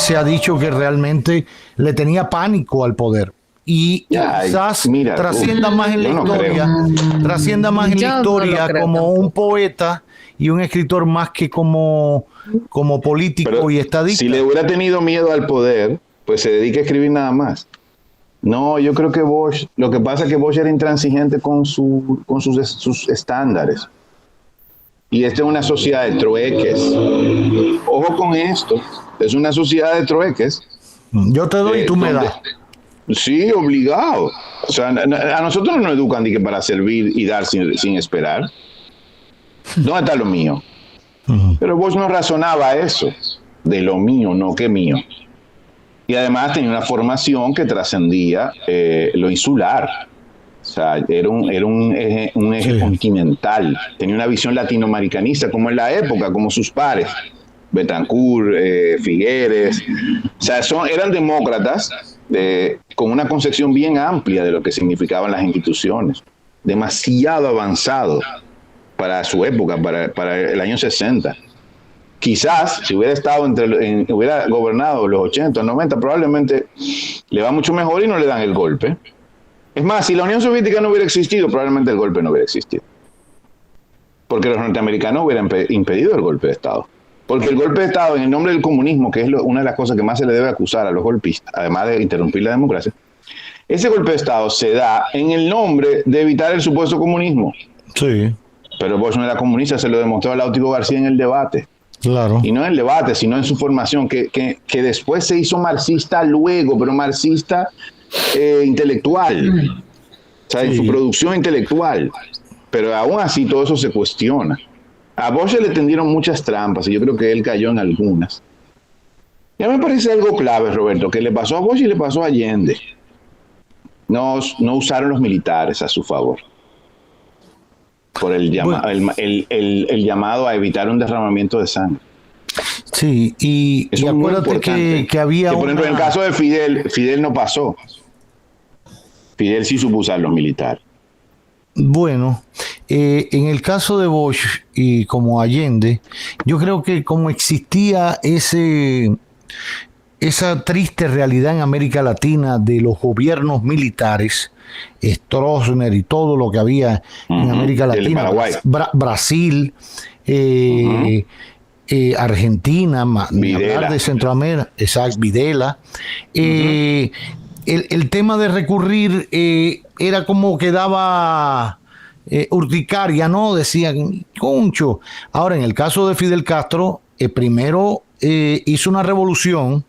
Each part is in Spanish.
se ha dicho que realmente le tenía pánico al poder. Y quizás trascienda más en la historia, como un poeta y un escritor más que como político. Pero y estadista. Si le hubiera tenido miedo al poder, pues se dedica a escribir nada más. No, yo creo que Bosch, lo que pasa es que Bosch era intransigente con sus estándares. Y esta es una sociedad de trueques. Ojo con esto, es una sociedad de trueques. Yo te doy y tú me das. Sí, obligado. O sea, a nosotros no nos educan ni que para servir y dar sin esperar. ¿Dónde está lo mío? Pero Bosch no razonaba eso, de lo mío, no que mío. Y además tenía una formación que trascendía lo insular. O sea, era un eje continental. Tenía una visión latinoamericanista, como en la época, como sus pares. Betancourt, Figueres. O sea, eran demócratas con una concepción bien amplia de lo que significaban las instituciones. Demasiado avanzado para su época, para el año 60. Quizás, si hubiera estado hubiera gobernado los 80, 90, probablemente le va mucho mejor y no le dan el golpe. Es más, si la Unión Soviética no hubiera existido, probablemente el golpe no hubiera existido. Porque los norteamericanos hubieran impedido el golpe de Estado. Porque el golpe de Estado, en el nombre del comunismo, que es una de las cosas que más se le debe acusar a los golpistas, además de interrumpir la democracia, ese golpe de Estado se da en el nombre de evitar el supuesto comunismo. Sí. Pero Bosch no era comunista, se lo demostró a Láutigo García en el debate. Claro. Y no en el debate, sino en su formación, que después se hizo marxista luego, pero marxista intelectual. O sea, en su producción intelectual. Pero aún así todo eso se cuestiona. A Bosch le tendieron muchas trampas y yo creo que él cayó en algunas. Ya me parece algo clave, Roberto, que le pasó a Bosch y le pasó a Allende. No usaron los militares a su favor. Por el llamado a evitar un derramamiento de sangre. Sí, y acuérdate que había por ejemplo, en el caso de Fidel no pasó. Fidel sí supo usar los militares. Bueno, en el caso de Bosch y como Allende, yo creo que como existía esa triste realidad en América Latina de los gobiernos militares, Stroessner y todo lo que había en América Latina, Brasil, Argentina, hablar de Centroamérica, Videla, el tema de recurrir era como que daba urticaria, ¿no? Decían, concho. Ahora, en el caso de Fidel Castro, primero hizo una revolución,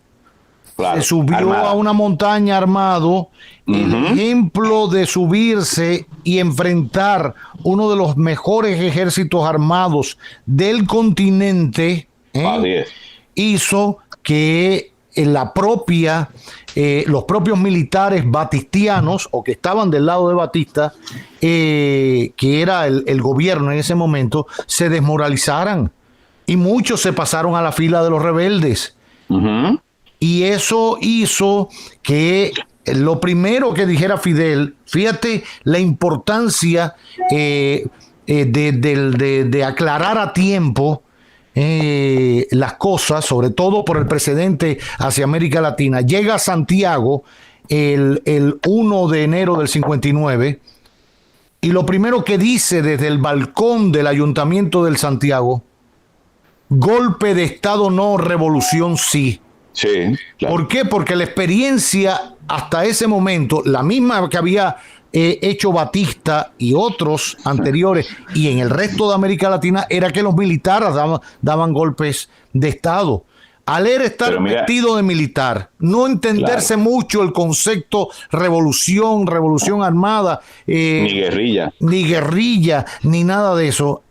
se subió a una montaña armado. El ejemplo de subirse y enfrentar uno de los mejores ejércitos armados del continente hizo que los propios militares batistianos o que estaban del lado de Batista, que era el gobierno en ese momento, se desmoralizaran y muchos se pasaron a la fila de los rebeldes. Y eso hizo que lo primero que dijera Fidel, fíjate la importancia de aclarar a tiempo las cosas, sobre todo por el precedente hacia América Latina. Llega a Santiago el 1 de enero del 59 y lo primero que dice desde el balcón del Ayuntamiento del Santiago: golpe de Estado no, revolución sí. Sí, claro. ¿Por qué? Porque la experiencia hasta ese momento, la misma que había hecho Batista y otros anteriores y en el resto de América Latina, era que los militares daban golpes de Estado. Al estar vestido de militar, no entenderse mucho el concepto revolución armada, ni guerrilla, ni nada de eso,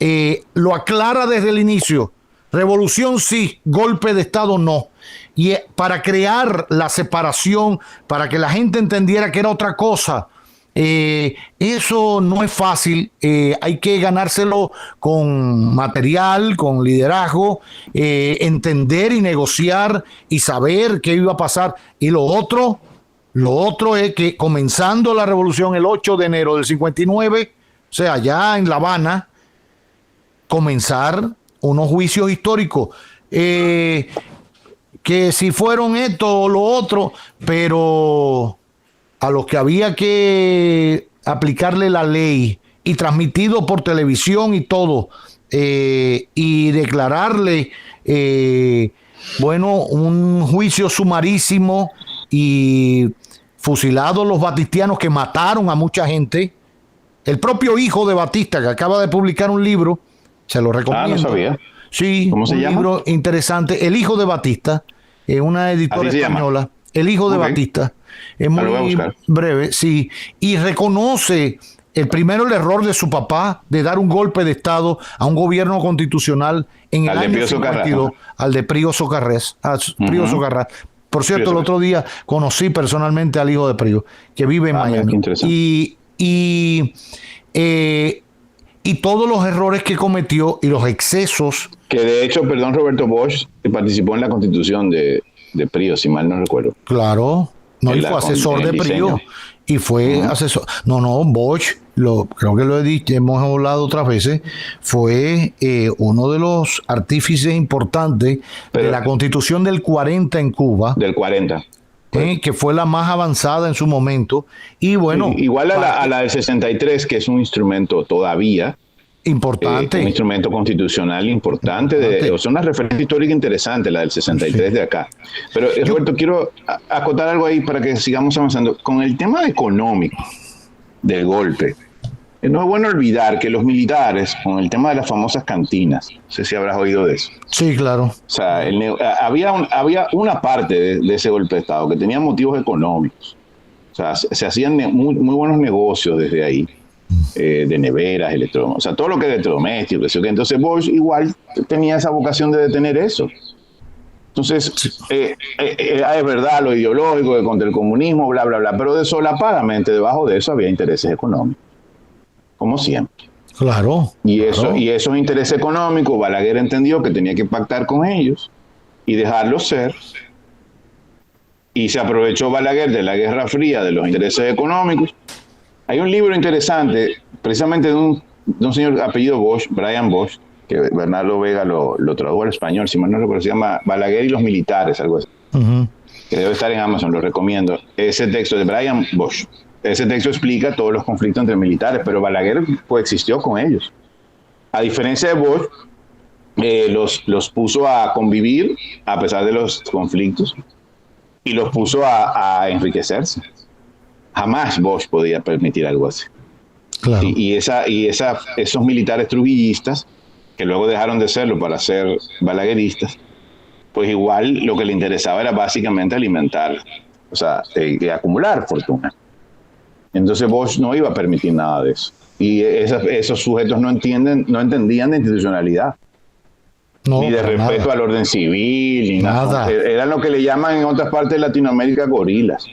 lo aclara desde el inicio. Revolución sí, golpe de Estado no. Y para crear la separación, para que la gente entendiera que era otra cosa, eso no es fácil. Hay que ganárselo con material, con liderazgo, entender y negociar y saber qué iba a pasar. Y lo otro es que comenzando la revolución el 8 de enero del 59, o sea, ya en La Habana, comenzar unos juicios históricos. que si fueron esto o lo otro, pero a los que había que aplicarle la ley y transmitido por televisión y todo, y declararle, bueno, un juicio sumarísimo y fusilados los batistianos que mataron a mucha gente. El propio hijo de Batista, que acaba de publicar un libro, se lo recomiendo. No sabía. Sí, ¿Cómo se llama? Un libro interesante. El hijo de Batista, una editora española. El hijo de Batista. Es muy breve, sí. Y reconoce el error de su papá de dar un golpe de Estado a un gobierno constitucional en el año 52, al de Prío Socarrás. Prío Socarrás. Por cierto, el otro día conocí personalmente al hijo de Prío, que vive en Miami. Y todos los errores que cometió y los excesos. Que de hecho, perdón, Roberto Bosch participó en la constitución de Prío, si mal no recuerdo. Claro, no, y fue asesor de Prío. Y fue asesor. No, Bosch, creo que lo he dicho, hemos hablado otras veces, fue uno de los artífices importantes de la constitución del 40 en Cuba. Del 40. Que fue la más avanzada en su momento. Y bueno, igual a la del 63, que es un instrumento todavía importante, un instrumento constitucional importante. O sea, una referencia histórica interesante, la del 63 de acá. Pero Roberto, quiero acotar algo ahí para que sigamos avanzando. Con el tema económico del golpe, no es bueno olvidar que los militares, con el tema de las famosas cantinas, no sé si habrás oído de eso. Sí, claro. O sea, había una parte de ese golpe de Estado que tenía motivos económicos. O sea, se hacían muy buenos negocios desde ahí, de neveras, electrodomésticos, o sea, todo lo que es electrodoméstico. Entonces Bosch igual tenía esa vocación de detener eso. Entonces, es verdad lo ideológico de contra el comunismo, bla, bla, bla, pero solapadamente debajo de eso había intereses económicos. Como siempre. Claro. Y esos intereses económicos, Balaguer entendió que tenía que pactar con ellos y dejarlos ser. Y se aprovechó Balaguer de la Guerra Fría, de los intereses económicos. Hay un libro interesante, precisamente de un señor apellido Bosch, Brian Bosch, que Bernardo Vega lo tradujo al español, si mal no recuerdo, se llama Balaguer y los militares, algo así. Que debe estar en Amazon, lo recomiendo. Ese texto de Brian Bosch. Ese texto explica todos los conflictos entre militares, pero Balaguer coexistió con ellos. A diferencia de Bosch, los puso a convivir a pesar de los conflictos y los puso a enriquecerse. Jamás Bosch podía permitir algo así. Claro. Y esos militares trujillistas, que luego dejaron de serlo para ser balagueristas, pues igual lo que le interesaba era básicamente alimentar, o sea, acumular fortuna. Entonces Bosch no iba a permitir nada de eso. Y esos sujetos no entendían de institucionalidad. Ni de respeto al orden civil, ni nada. Eran lo que le llaman en otras partes de Latinoamérica gorilas.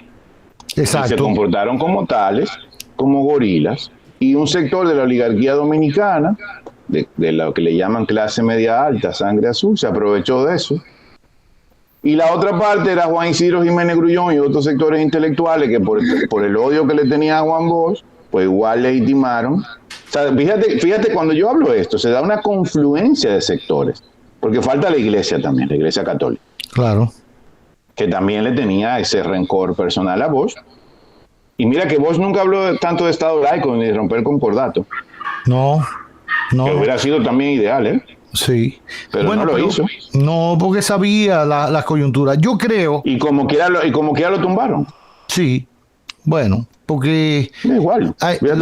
Exacto. Y se comportaron como tales, como gorilas. Y un sector de la oligarquía dominicana, de lo que le llaman clase media alta, sangre azul, se aprovechó de eso. Y la otra parte era Juan Isidro Jiménez Grullón y otros sectores intelectuales que por el odio que le tenía a Juan Bosch, pues igual legitimaron. O sea, fíjate, cuando yo hablo de esto, se da una confluencia de sectores, porque falta la iglesia también, la iglesia católica. Claro. Que también le tenía ese rencor personal a Bosch. Y mira que Bosch nunca habló tanto de Estado laico ni de romper el concordato. No. Que hubiera sido también ideal, ¿eh? Sí. Pero no lo hizo. No, porque sabía las coyunturas. Yo creo. Y como quiera lo tumbaron. Sí. Bueno, porque. Igual.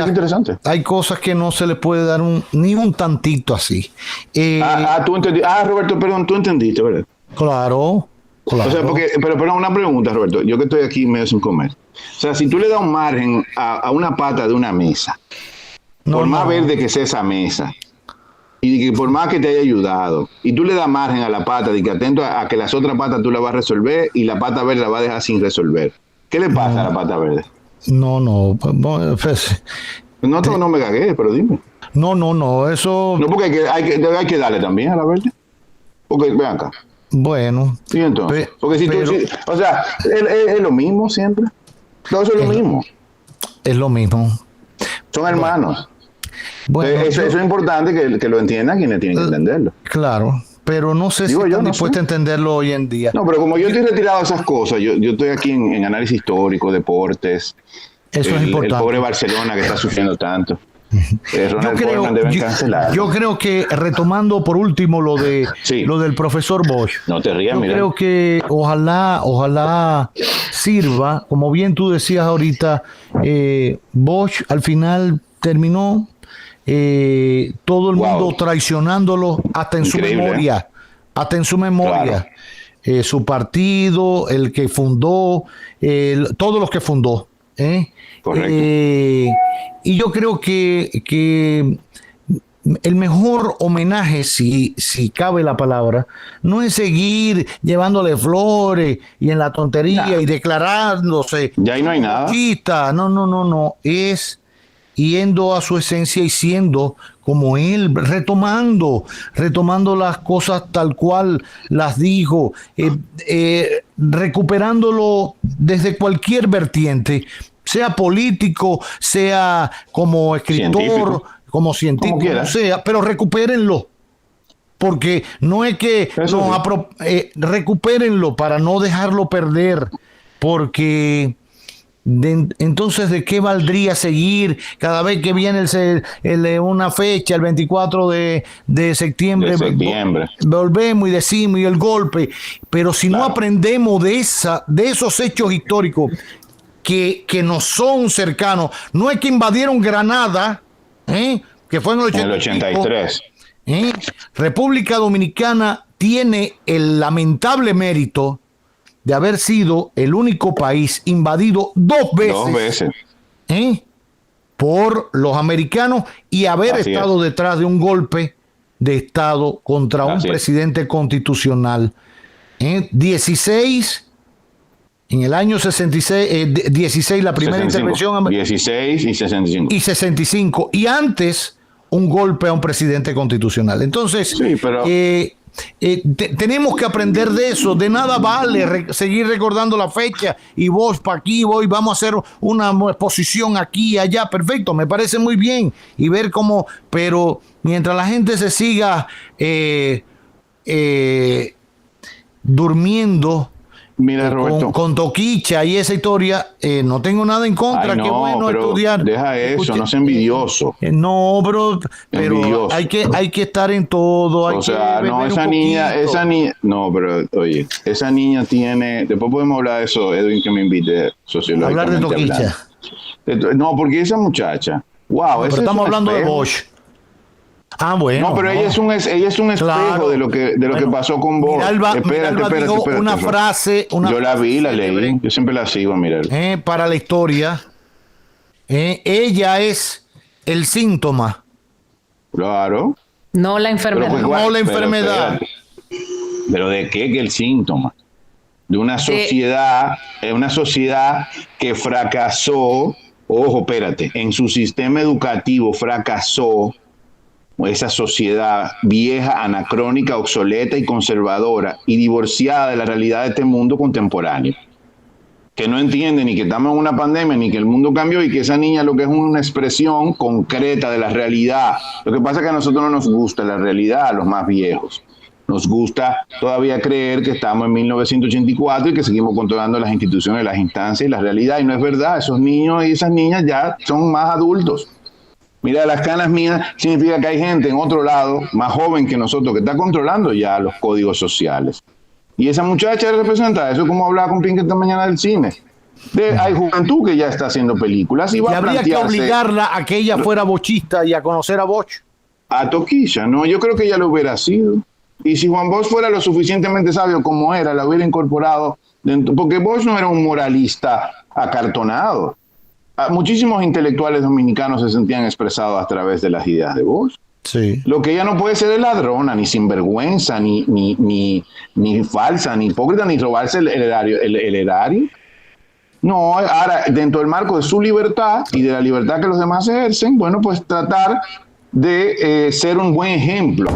Interesante. Hay cosas que no se les puede dar ni un tantito así. Tú entendiste. Roberto, perdón, tú entendiste, ¿verdad? Claro. O sea, pero una pregunta, Roberto. Yo que estoy aquí medio sin comer. O sea, si tú le das un margen a una pata de una mesa, por más verde que sea esa mesa, y que por más que te haya ayudado, y tú le das margen a la pata, de que atento a que las otras patas tú la vas a resolver y la pata verde la vas a dejar sin resolver. ¿Qué le pasa a la pata verde? No me cagué, pero dime. No, eso... No, porque hay que darle también a la verde. Porque, ven acá. Bueno. Sí, entonces. Porque o sea, es lo mismo siempre. Todo eso es lo mismo. Es lo mismo. Son hermanos. Bueno, eso es importante que lo entiendan quienes tienen que entenderlo. Claro, pero no sé si están dispuestos a entenderlo hoy en día. No, pero como yo estoy retirado de esas cosas, yo estoy aquí en análisis histórico, deportes. Eso es importante. El pobre Barcelona que está sufriendo tanto. Yo creo que, retomando por último lo del profesor Bosch, no te rías, yo creo que ojalá sirva, como bien tú decías ahorita, Bosch al final terminó todo el mundo traicionándolo hasta en su memoria, Claro. Su partido, el que fundó, todos los que fundó. Correcto. Y yo creo que el mejor homenaje, si cabe la palabra, no es seguir llevándole flores y en la tontería y declarándose. Ya ahí no hay nada. No. Es yendo a su esencia y siendo como él, retomando las cosas tal cual las dijo, recuperándolo desde cualquier vertiente, sea político, sea como escritor, como científico, como sea, pero recupérenlo. Porque no es que recupérenlo para no dejarlo perder, porque entonces ¿de qué valdría seguir cada vez que viene una fecha, el 24 de septiembre? Volvemos y decimos y el golpe, pero si no aprendemos de esos hechos históricos que nos son cercanos, no es que invadieron Granada, que fue en el 83. República Dominicana tiene el lamentable mérito de haber sido el único país invadido dos veces. Por los americanos y haber estado detrás de un golpe de Estado contra un presidente constitucional. 16 en el año 66, 16 la primera 65, intervención. 16 y 65. Y 65. Y antes un golpe a un presidente constitucional. Entonces, tenemos que aprender de eso. De nada vale seguir recordando la fecha y vos para aquí, vamos a hacer una exposición aquí y allá. Perfecto, me parece muy bien. Y ver cómo, pero mientras la gente se siga durmiendo, mira, Roberto, con Toquicha y esa historia, no tengo nada en contra. Qué bueno estudiar. Deja eso, no sea envidioso. No, pero hay que estar en todo. Esa niña, no, pero oye, esa niña tiene. Después podemos hablar de eso, Edwin, que me invite sociológicamente. Hablar de Toquicha. No, porque esa muchacha, wow, pero estamos hablando de Bosch. Bueno. No, pero ella es un espejo de lo que pasó con vos. Espérate. Una frase. Yo la vi, la leí. Yo siempre la sigo, mira. Para la historia. Ella es el síntoma. Claro. No la enfermedad. Pero ¿de qué que el síntoma? De una sociedad, que fracasó. Ojo, espérate. En su sistema educativo fracasó. Esa sociedad vieja, anacrónica, obsoleta y conservadora y divorciada de la realidad de este mundo contemporáneo, que no entiende ni que estamos en una pandemia, ni que el mundo cambió y que esa niña lo que es una expresión concreta de la realidad. Lo que pasa es que a nosotros no nos gusta la realidad, a los más viejos. Nos gusta todavía creer que estamos en 1984 y que seguimos controlando las instituciones, las instancias y la realidad, y no es verdad. Esos niños y esas niñas ya son más adultos. Mira, las canas mías significa que hay gente en otro lado, más joven que nosotros, que está controlando ya los códigos sociales. Y esa muchacha representa eso, como hablaba con Pink esta mañana del cine. Hay juventud que ya está haciendo películas y habría que obligarla a que ella fuera bochista y a conocer a Bosch. A Toquilla, no, yo creo que ella lo hubiera sido. Y si Juan Bosch fuera lo suficientemente sabio como era, la hubiera incorporado dentro, porque Bosch no era un moralista acartonado. Muchísimos intelectuales dominicanos se sentían expresados a través de las ideas de Bosch. Sí. Lo que ella no puede ser es ladrona, ni sinvergüenza, ni falsa, ni hipócrita, ni robarse el erario. No, ahora, dentro del marco de su libertad y de la libertad que los demás ejercen, bueno, pues tratar de ser un buen ejemplo.